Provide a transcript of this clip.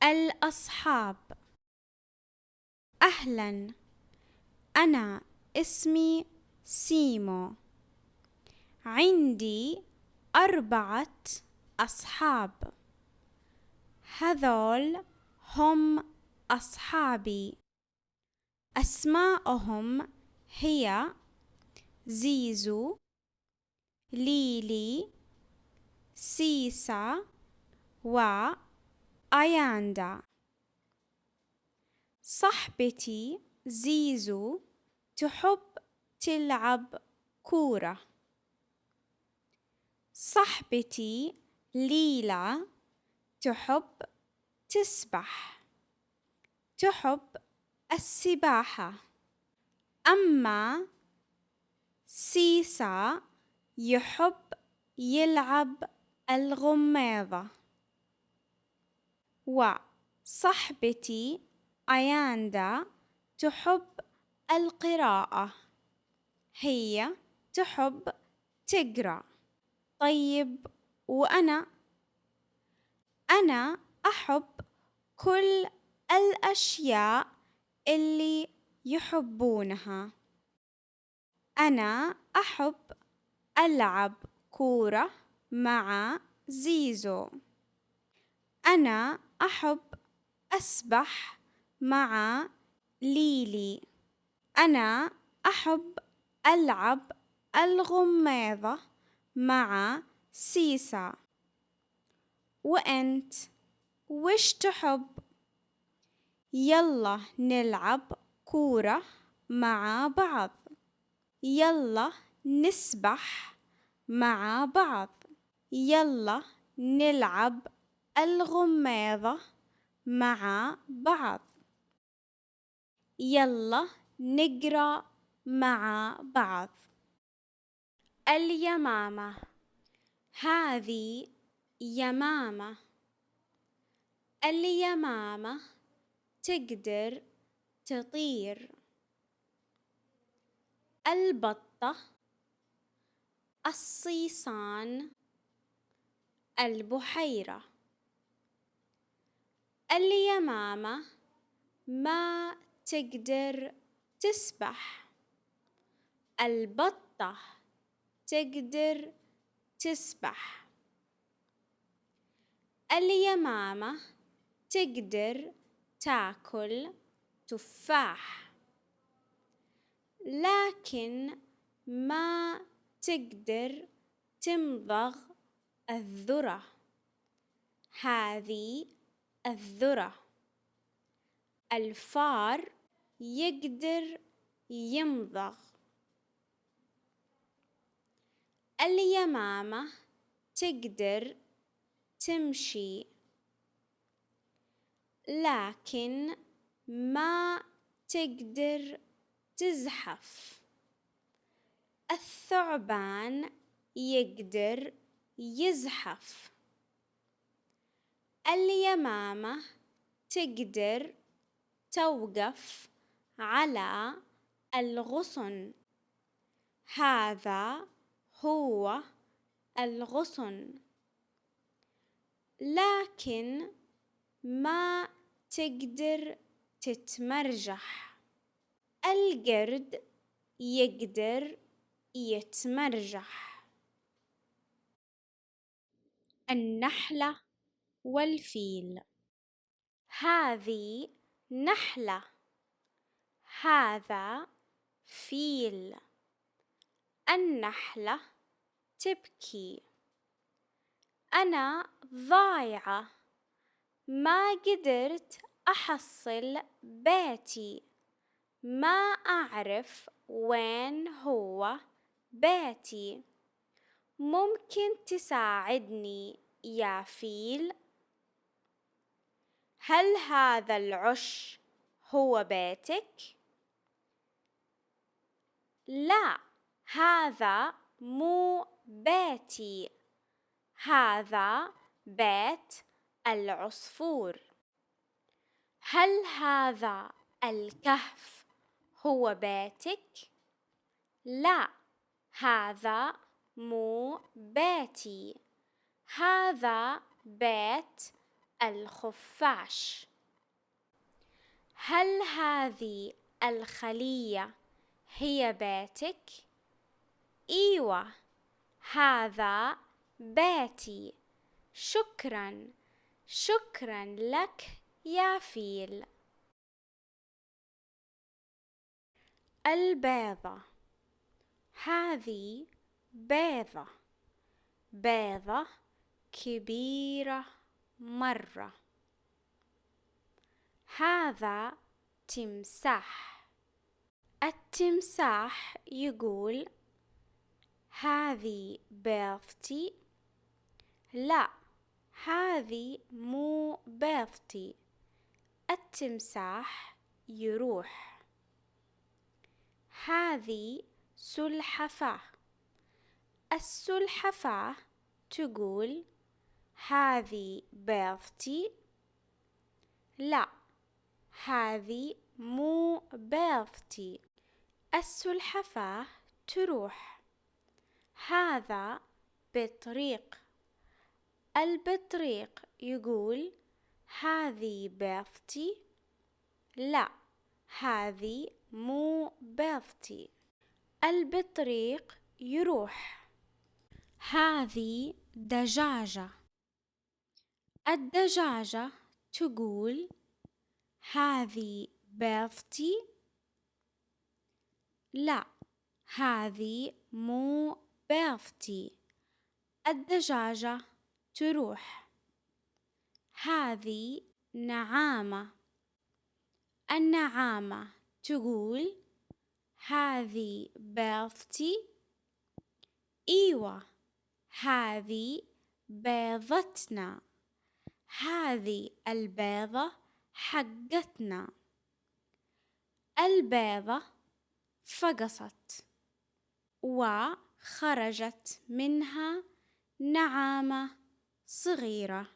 الأصحاب. أهلا، أنا اسمي سيمو. عندي 4 أصحاب. هذول هم أصحابي. أسماءهم هي زيزو، ليلي، سيسا وأياندا. صاحبتي زيزو تحب تلعب كورة. صاحبتي ليلى تحب تسبح، تحب السباحة. أما سيسا يحب يلعب الغماضة. وصاحبتي أياندا تحب القراءة، هي تحب تقرأ. طيب، وأنا أحب كل الأشياء اللي يحبونها. أنا أحب ألعب كورة مع زيزو. أنا أحب أسبح مع ليلي. أنا أحب ألعب الغماضة مع سيسا. وأنت وش تحب؟ يلا نلعب كورة مع بعض. يلا نسبح مع بعض. يلا نلعب الغماضة مع بعض. يلا نقرأ مع بعض. اليمامة. هذه يمامة. اليمامة تقدر تطير. البطة، الصيصان، البحيرة. اليمامة ما تقدر تسبح. البطة تقدر تسبح. اليمامة تقدر تاكل تفاح، لكن ما تقدر تمضغ الذرة. هذه الذرة. الفار يقدر يمضغ. اليمامة تقدر تمشي، لكن ما تقدر تزحف. الثعبان يقدر يزحف. اليمامة تقدر توقف على الغصن. هذا هو الغصن، لكن ما تقدر تتمرجح. القرد يقدر يتمرجح. النحلة والفيل. هذه نحلة، هذا فيل. النحلة تبكي. أنا ضايعة، ما قدرت أحصل بيتي. ما أعرف وين هو بيتي. ممكن تساعدني يا فيل؟ هل هذا العش هو بيتك؟ لا، هذا مو بيتي، هذا بيت العصفور. هل هذا الكهف هو بيتك؟ لا، هذا مو بيتي، هذا بيت الخفاش. هل هذه الخلية هي بيتك؟ ايوه، هذا بيتي. شكرا، شكرا لك يا فيل. البيضة. هذه بيضة، بيضة كبيرة مرة. هذا تمساح. التمساح يقول: هذه بيضتي. لا، هذه مو بيضتي. التمساح يروح. هذه سلحفاة. السلحفاة تقول: هذه بيضتي. لا، هذه مو بيضتي. السلحفاة تروح. هذا بطريق. البطريق يقول: هذه بيضتي. لا، هذه مو بيضتي. البطريق يروح. هذه دجاجة. الدجاجة تقول: هذه بيضتي. لا، هذه مو بيضتي. الدجاجة تروح. هذه نعامة. النعامة تقول: هذه بيضتي. ايوه، هذه بيضتنا. هذه البيضة حقتنا. البيضة فقست وخرجت منها نعامة صغيرة.